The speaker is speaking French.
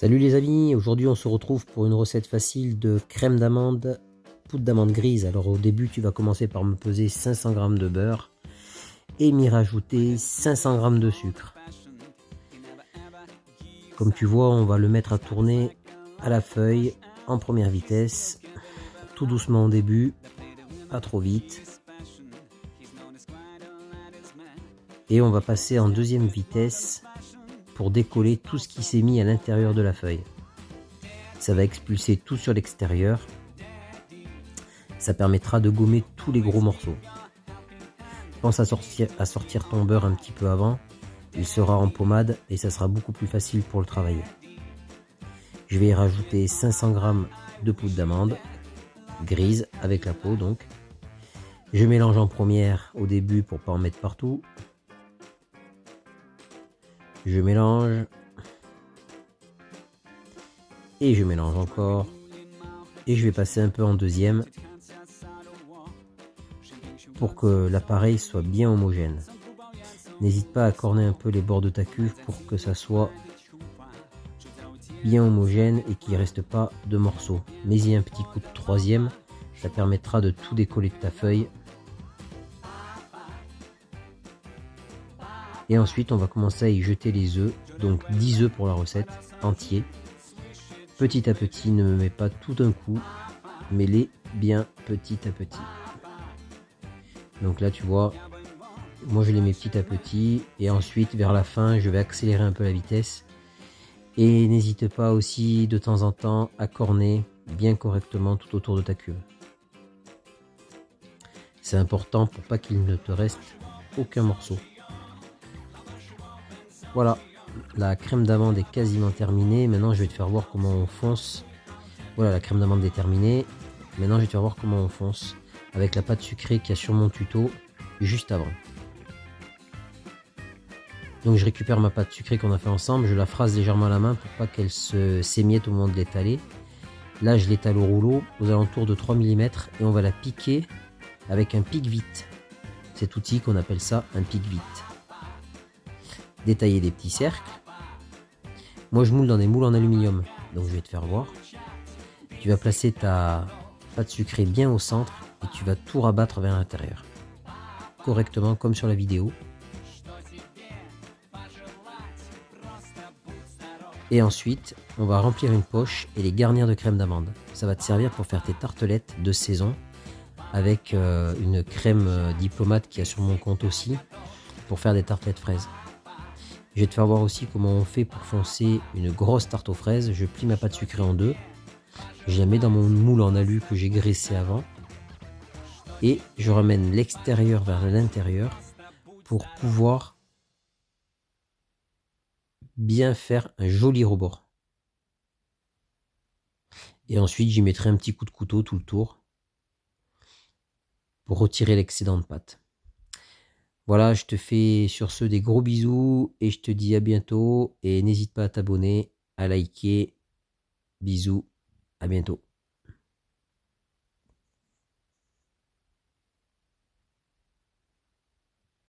Salut les amis, aujourd'hui on se retrouve pour une recette facile de crème d'amande, poudre d'amande grise. Alors au début tu vas commencer par me peser 500 g de beurre et m'y rajouter 500 g de sucre. Comme tu vois, on va le mettre à tourner à la feuille en première vitesse, tout doucement au début, pas trop vite. Et on va passer en deuxième vitesse pour décoller tout ce qui s'est mis à l'intérieur de la feuille. Ça va expulser tout sur l'extérieur. Ça permettra de gommer tous les gros morceaux. Pense à sortir ton beurre un petit peu avant. Il sera en pommade et ça sera beaucoup plus facile pour le travailler. Je vais y rajouter 500 g de poudre d'amande grise avec la peau donc. Je mélange en première au début pour pas en mettre partout. Je mélange. Et je mélange encore. Et je vais passer un peu en deuxième pour que l'appareil soit bien homogène. N'hésite pas à corner un peu les bords de ta cuve pour que ça soit bien homogène et qu'il ne reste pas de morceaux. Mets-y un petit coup de troisième, ça permettra de tout décoller de ta feuille. Et ensuite on va commencer à y jeter les œufs, donc 10 œufs pour la recette, entiers. Petit à petit, ne me mets pas tout d'un coup, mets-les bien petit à petit. Donc là tu vois, moi je les mets petit à petit et ensuite vers la fin je vais accélérer un peu la vitesse. Et n'hésite pas aussi de temps en temps à corner bien correctement tout autour de ta cuve. C'est important pour pas qu'il ne te reste aucun morceau. Voilà, la crème d'amande est quasiment terminée. Maintenant je vais te faire voir comment on fonce. Voilà, la crème d'amande est terminée. Maintenant je vais te faire voir comment on fonce avec la pâte sucrée qu'il y a sur mon tuto juste avant. Donc je récupère ma pâte sucrée qu'on a fait ensemble, je la phrase légèrement à la main pour pas qu'elle s'émiette au moment de l'étaler. Là je l'étale au rouleau aux alentours de 3 mm et on va la piquer avec un pique-vite. Cet outil qu'on appelle ça un pique-vite. Détailler des petits cercles. Moi je moule dans des moules en aluminium, donc je vais te faire voir. Tu vas placer ta pâte sucrée bien au centre et tu vas tout rabattre vers l'intérieur. Correctement comme sur la vidéo. Et ensuite, on va remplir une poche et les garnir de crème d'amande. Ça va te servir pour faire tes tartelettes de saison avec une crème diplomate qu'il y a sur mon compte aussi pour faire des tartelettes fraises. Je vais te faire voir aussi comment on fait pour foncer une grosse tarte aux fraises. Je plie ma pâte sucrée en deux. Je la mets dans mon moule en alu que j'ai graissé avant. Et je ramène l'extérieur vers l'intérieur pour pouvoir bien faire un joli rebord. Et ensuite j'y mettrai un petit coup de couteau tout le tour pour retirer l'excédent de pâte. Voilà, je te fais sur ce des gros bisous et je te dis à bientôt et n'hésite pas à t'abonner, à liker. Bisous, à bientôt.